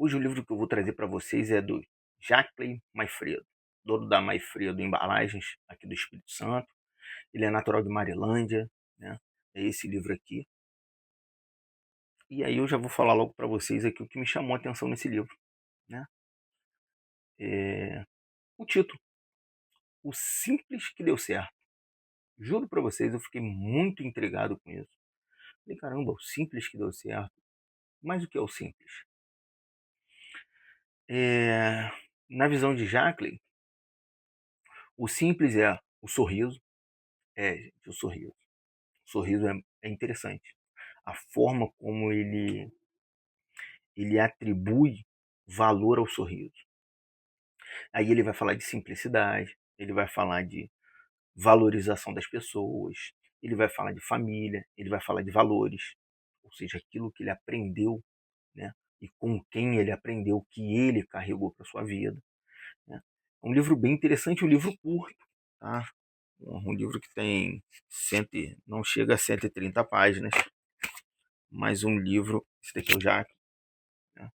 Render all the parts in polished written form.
Hoje o livro que eu vou trazer para vocês é do Jackley Maifredo, dono da Maifredo Embalagens, aqui do Espírito Santo. Ele é natural de Marilândia, né? É esse livro aqui. E aí eu já vou falar logo para vocês aqui o que me chamou a atenção nesse livro, né? O título, O Simples que Deu Certo. Juro para vocês, eu fiquei muito intrigado com isso. Falei, caramba, o simples que deu certo. Mas o que é o simples? Na visão de Jackley, o simples é o sorriso. Gente, o sorriso. O sorriso é interessante. A forma como ele atribui valor ao sorriso. Aí ele vai falar de simplicidade, ele vai falar de valorização das pessoas, ele vai falar de família, ele vai falar de valores, ou seja, aquilo que ele aprendeu, né? E com quem ele aprendeu, que ele carregou para sua vida, né? É um livro bem interessante, um livro curto, tá? Um livro que tem não chega a 130 páginas, mas um livro, esse daqui é o Jaque, né?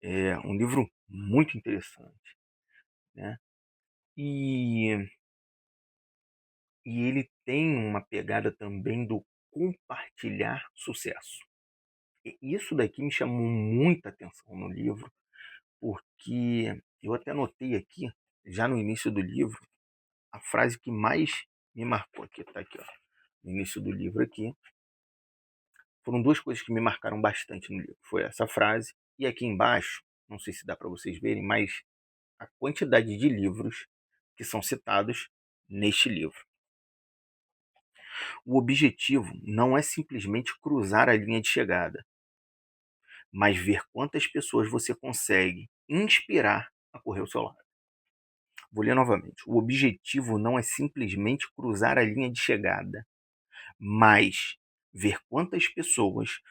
É um livro muito interessante, né? E, e ele tem uma pegada também do compartilhar sucesso. E isso daqui me chamou muita atenção no livro, porque eu até notei aqui, já no início do livro, a frase que mais me marcou aqui, tá aqui, ó, no início do livro aqui. Foram duas coisas que me marcaram bastante no livro. Foi essa frase e aqui embaixo, não sei se dá para vocês verem, mas a quantidade de livros que são citados neste livro. O objetivo não é simplesmente cruzar a linha de chegada, mas ver quantas pessoas você consegue inspirar a correr ao seu lado. Vou ler novamente. O objetivo não é simplesmente cruzar a linha de chegada, mas ver quantas pessoas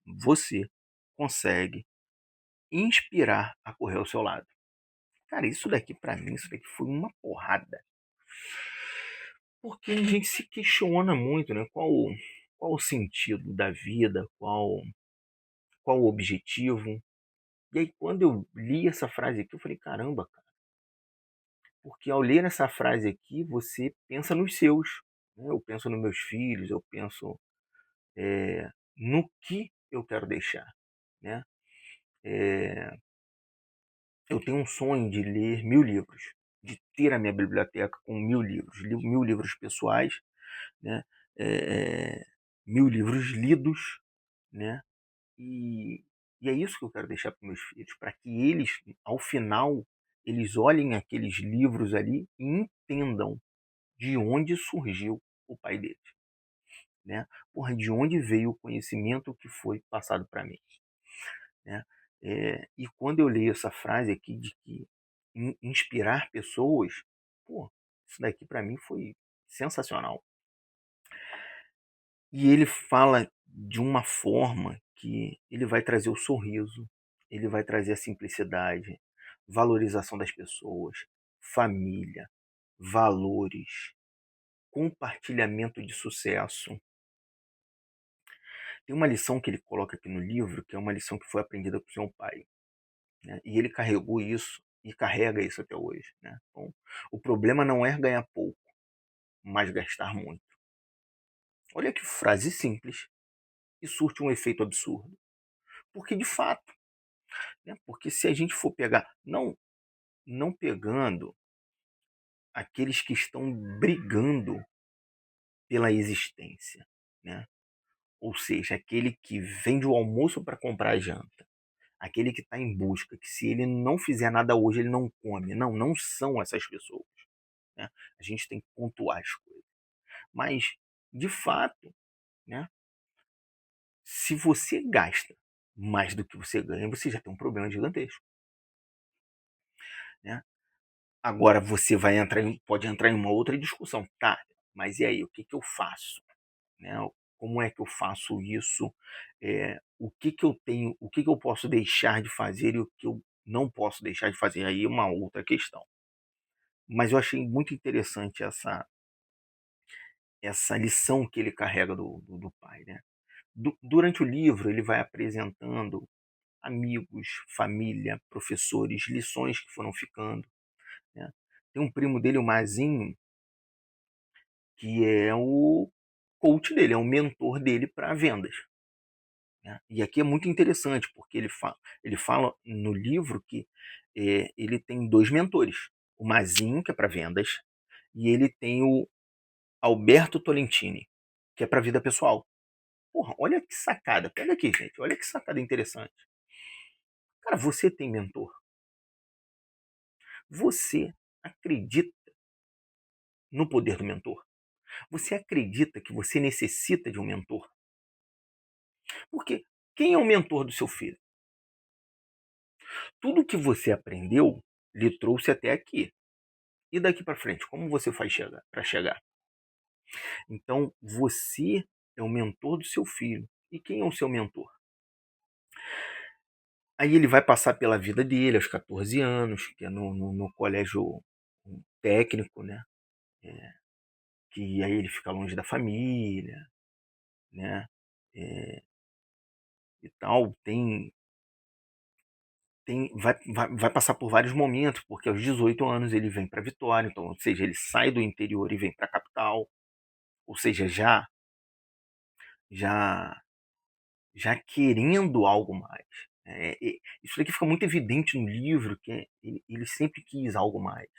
você consegue inspirar a correr ao seu lado. Cara, isso daqui para mim, isso daqui foi uma porrada. Porque a gente se questiona muito, né? Qual o sentido da vida, qual o objetivo. E aí, quando eu li essa frase aqui, eu falei, caramba, cara. Porque ao ler essa frase aqui, você pensa nos seus. Né? Eu penso nos meus filhos, eu penso no que eu quero deixar. Né? É, eu tenho um sonho de ler 1000 livros, de ter a minha biblioteca com 1000 livros, 1000 livros pessoais, né? É, 1000 livros lidos, né? E, e é isso que eu quero deixar para meus filhos, para que eles, ao final, eles olhem aqueles livros ali e entendam de onde surgiu o pai deles, né? Porra, de onde veio o conhecimento que foi passado para mim, né? E quando eu leio essa frase aqui de que inspirar pessoas, pô, isso daqui para mim foi sensacional. E ele fala de uma forma que ele vai trazer o sorriso, ele vai trazer a simplicidade, valorização das pessoas, família, valores, compartilhamento de sucesso. Tem uma lição que ele coloca aqui no livro, que é uma lição que foi aprendida com seu pai, né? E ele carregou isso e carrega isso até hoje, né? Então, o problema não é ganhar pouco, mas gastar muito. Olha que frase simples e surte um efeito absurdo. Porque de fato, né? Porque se a gente for pegar, não pegando aqueles que estão brigando pela existência, né? Ou seja, aquele que vende o almoço para comprar a janta, aquele que está em busca, que se ele não fizer nada hoje, ele não come. Não são essas pessoas, né? A gente tem que pontuar as coisas. Mas, de fato, né? Se você gasta mais do que você ganha, você já tem um problema gigantesco, né? Agora você pode entrar em uma outra discussão, tá? Mas e aí, o que que eu faço, né? Como é que eu faço isso? O que que eu tenho, o que que eu posso deixar de fazer e o que eu não posso deixar de fazer? Aí é uma outra questão. Mas eu achei muito interessante essa lição que ele carrega do pai, né? Durante o livro ele vai apresentando amigos, família, professores, lições que foram ficando, né. Tem um primo dele, o Mazinho, que é o coach dele, é o mentor dele para vendas, né. E aqui é muito interessante, porque ele fala no livro que, ele tem 2 mentores, o Mazinho, que é para vendas, e ele tem o Alberto Tolentini, que é para vida pessoal. Porra, olha que sacada, pega aqui, gente, olha que sacada interessante. Cara, você tem mentor? Você acredita no poder do mentor? Você acredita que você necessita de um mentor? Porque quem é o mentor do seu filho? Tudo que você aprendeu lhe trouxe até aqui. E daqui para frente, como você faz para chegar? Então, você é o mentor do seu filho. E quem é o seu mentor? Aí ele vai passar pela vida dele aos 14 anos, que é no colégio técnico, né? É, que aí ele fica longe da família, né? É, e tal. Vai passar por vários momentos, porque aos 18 anos ele vem para Vitória, então, ou seja, ele sai do interior e vem para a capital, ou seja, já já querendo algo mais. Isso aqui fica muito evidente no livro, que ele sempre quis algo mais.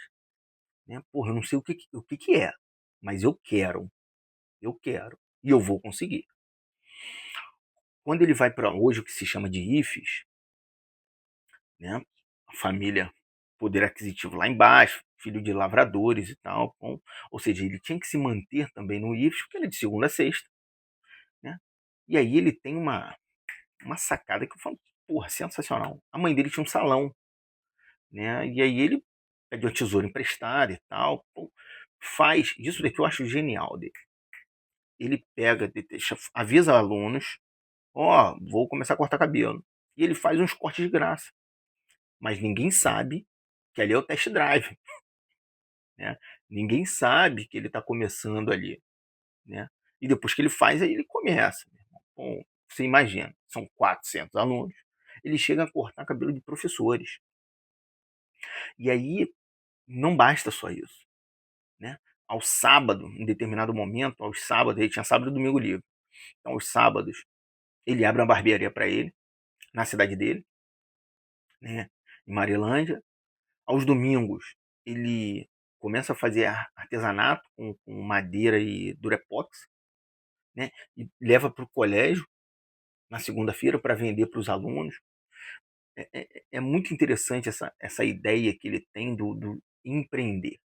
Né? Porra, eu não sei o que é, mas eu quero, e eu vou conseguir. Quando ele vai para hoje o que se chama de IFES, né? A família, poder aquisitivo lá embaixo, filho de lavradores e tal, ou seja, ele tinha que se manter também no IFES, porque ele é de segunda a sexta, né? E aí ele tem uma sacada que eu falo, porra, sensacional. A mãe dele tinha um salão, né? E aí ele pede uma tesoura emprestada e tal, pô, faz isso daqui eu acho genial dele. Ele pega, avisa alunos, ó, vou começar a cortar cabelo. E ele faz uns cortes de graça. Mas ninguém sabe que ali é o test drive, né? Ninguém sabe que ele está começando ali, né? E depois que ele faz, aí ele começa. Bom, você imagina, são 400 alunos, ele chega a cortar cabelo de professores. E aí não basta só isso, né? Ao sábado, em determinado momento, aos sábados, ele tinha sábado e domingo livre. Então, aos sábados, ele abre uma barbearia para ele, na cidade dele, né? Em Marilândia. Aos domingos, ele começa a fazer artesanato com madeira e durepox, né? E leva para o colégio na segunda-feira para vender para os alunos. É muito interessante essa ideia que ele tem do empreender,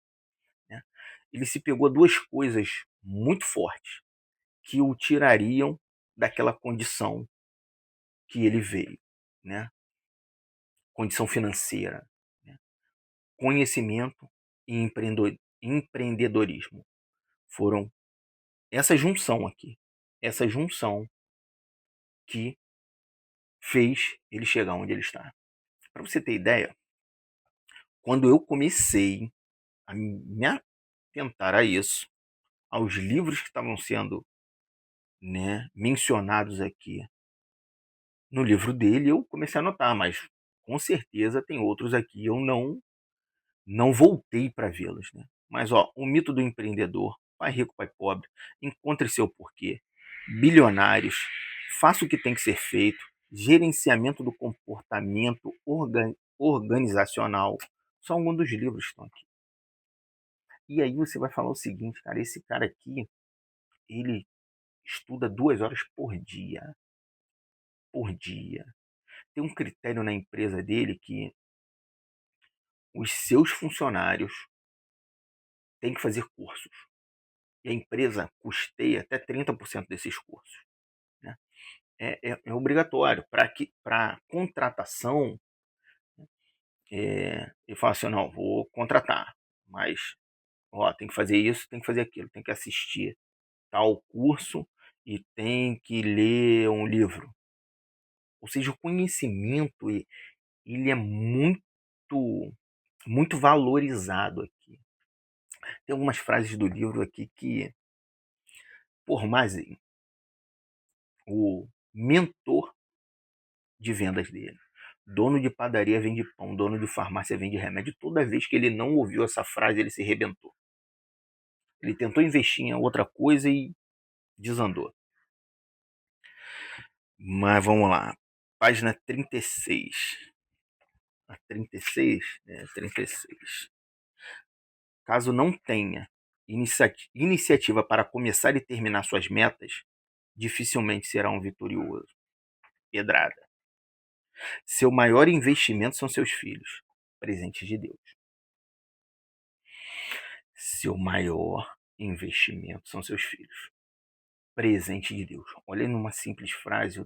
né? Ele se pegou a duas coisas muito fortes que o tirariam daquela condição que ele veio, né? Condição financeira, né? Conhecimento e empreendedorismo. Foram essa junção aqui, essa junção que fez ele chegar onde ele está. Para você ter ideia, quando eu comecei a me atentar a isso, aos livros que estavam sendo, né, mencionados aqui no livro dele, eu comecei a notar, mas com certeza tem outros aqui, eu não voltei para vê-los, né? Mas ó, o mito do empreendedor, pai rico, pai pobre, encontre seu porquê, bilionários, faça o que tem que ser feito, gerenciamento do comportamento organizacional, são alguns dos livros que estão aqui. E aí você vai falar o seguinte, cara, esse cara aqui, ele estuda 2 horas por dia. Tem um critério na empresa dele que os seus funcionários têm que fazer cursos. E a empresa custeia até 30% desses cursos, né? É obrigatório para contratação. Ele fala assim, não, vou contratar, mas ó, tem que fazer isso, tem que fazer aquilo, tem que assistir tal curso e tem que ler um livro. Ou seja, o conhecimento ele é muito valorizado aqui. Tem algumas frases do livro aqui que, por mais o mentor de vendas dele. Dono de padaria vende pão, dono de farmácia vende remédio. Toda vez que ele não ouviu essa frase, ele se rebentou. Ele tentou investir em outra coisa e desandou. Mas vamos lá. Página 36. A 36? 36. Caso não tenha iniciativa para começar e terminar suas metas, dificilmente será um vitorioso. Pedrada. Seu maior investimento são seus filhos, presentes de Deus. Seu maior investimento são seus filhos, presente de Deus. Olha numa simples frase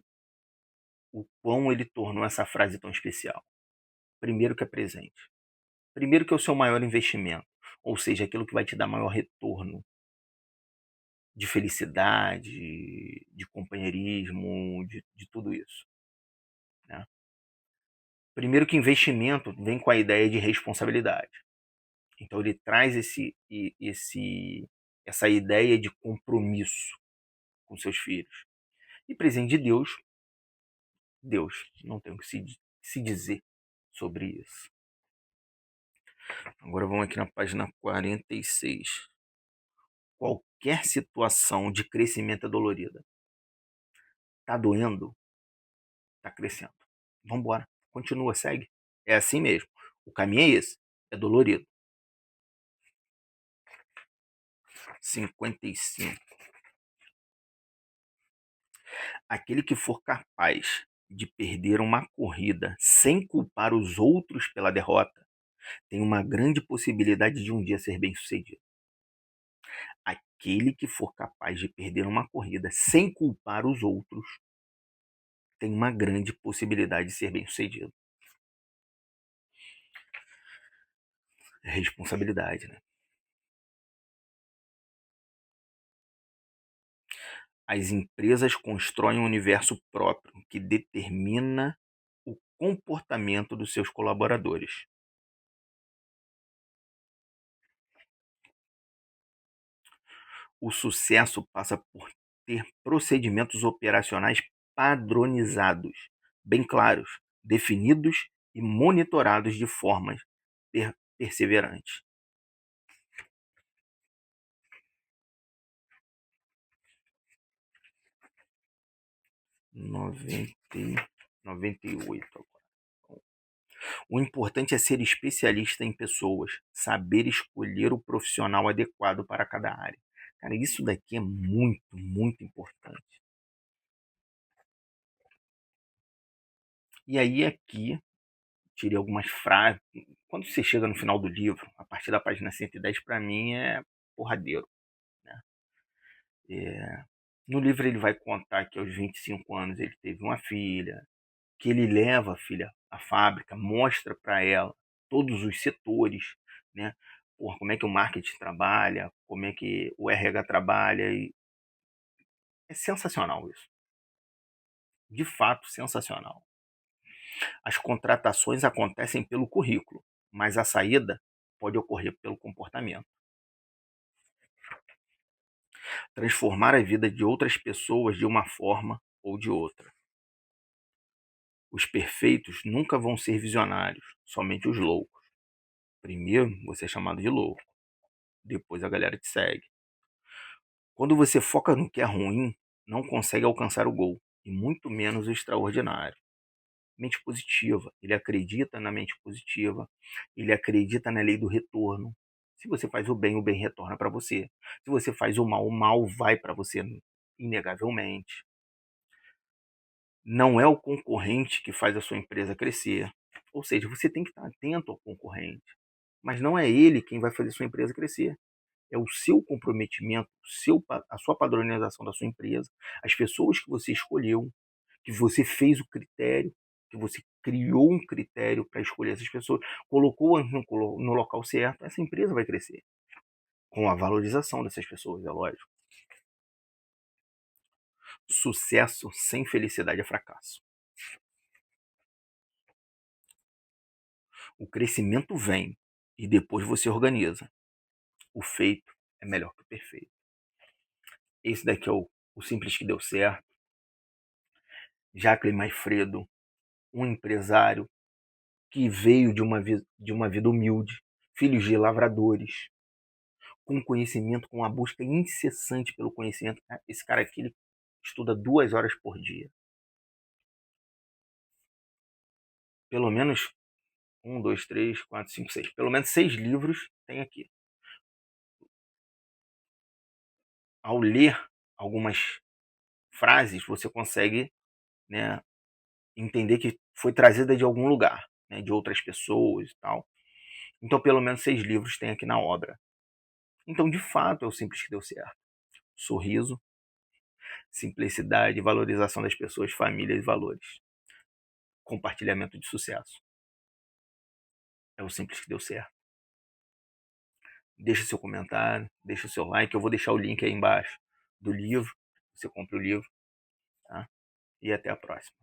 o quão ele tornou essa frase tão especial. Primeiro que é presente. Primeiro que é o seu maior investimento, ou seja, aquilo que vai te dar maior retorno de felicidade, de companheirismo, de tudo isso. Né? Primeiro que investimento vem com a ideia de responsabilidade. Então ele traz essa ideia de compromisso com seus filhos. E presente de Deus, não tem o que se dizer sobre isso. Agora vamos aqui na página 46. Qualquer situação de crescimento é dolorida. Tá doendo? Tá crescendo. Vamos embora. Continua, segue. É assim mesmo. O caminho é esse. É dolorido. 55. Aquele que for capaz de perder uma corrida sem culpar os outros pela derrota tem uma grande possibilidade de um dia ser bem-sucedido. Aquele que for capaz de perder uma corrida sem culpar os outros tem uma grande possibilidade de ser bem-sucedido. É responsabilidade, né? As empresas constroem um universo próprio que determina o comportamento dos seus colaboradores. O sucesso passa por ter procedimentos operacionais padronizados, bem claros, definidos e monitorados de forma perseverante. 98 agora. O importante é ser especialista em pessoas, saber escolher o profissional adequado para cada área. Cara, isso daqui é muito, muito importante. E aí aqui, tirei algumas frases. Quando você chega no final do livro, a partir da página 110, para mim é porradeiro. Né? No livro ele vai contar que aos 25 anos ele teve uma filha, que ele leva a filha à fábrica, mostra para ela todos os setores, né? Porra, como é que o marketing trabalha, como é que o RH trabalha. E é sensacional isso. De fato, sensacional. As contratações acontecem pelo currículo, mas a saída pode ocorrer pelo comportamento. Transformar a vida de outras pessoas de uma forma ou de outra. Os perfeitos nunca vão ser visionários, somente os loucos. Primeiro você é chamado de louco, depois a galera te segue. Quando você foca no que é ruim, não consegue alcançar o gol, e muito menos o extraordinário. Mente positiva, ele acredita na mente positiva, ele acredita na lei do retorno. Se você faz o bem retorna para você. Se você faz o mal vai para você, inegavelmente. Não é o concorrente que faz a sua empresa crescer. Ou seja, você tem que estar atento ao concorrente, mas não é ele quem vai fazer a sua empresa crescer. É o seu comprometimento, a sua padronização da sua empresa, as pessoas que você escolheu, que você fez o critério, que você criou um critério para escolher essas pessoas, colocou no local certo, essa empresa vai crescer. Com a valorização dessas pessoas, é lógico. Sucesso sem felicidade é fracasso. O crescimento vem e depois você organiza. O feito é melhor que o perfeito. Esse daqui é o Simples que Deu Certo. Jacqueline Maifredo, um empresário que veio de uma vida humilde, filhos de lavradores, com conhecimento, com uma busca incessante pelo conhecimento. Esse cara aqui, ele estuda 2 horas por dia. Pelo menos 1, 2, 3, 4, 5, 6. Pelo menos 6 livros tem aqui. Ao ler algumas frases, você consegue, né, entender que foi trazida de algum lugar, né, de outras pessoas e tal. Então, pelo menos 6 livros tem aqui na obra. Então, de fato, é o simples que deu certo. Sorriso, simplicidade, valorização das pessoas, família e valores. Compartilhamento de sucesso. É o simples que deu certo. Deixa seu comentário, deixa o seu like. Eu vou deixar o link aí embaixo do livro. Você compra o livro, tá? E até a próxima.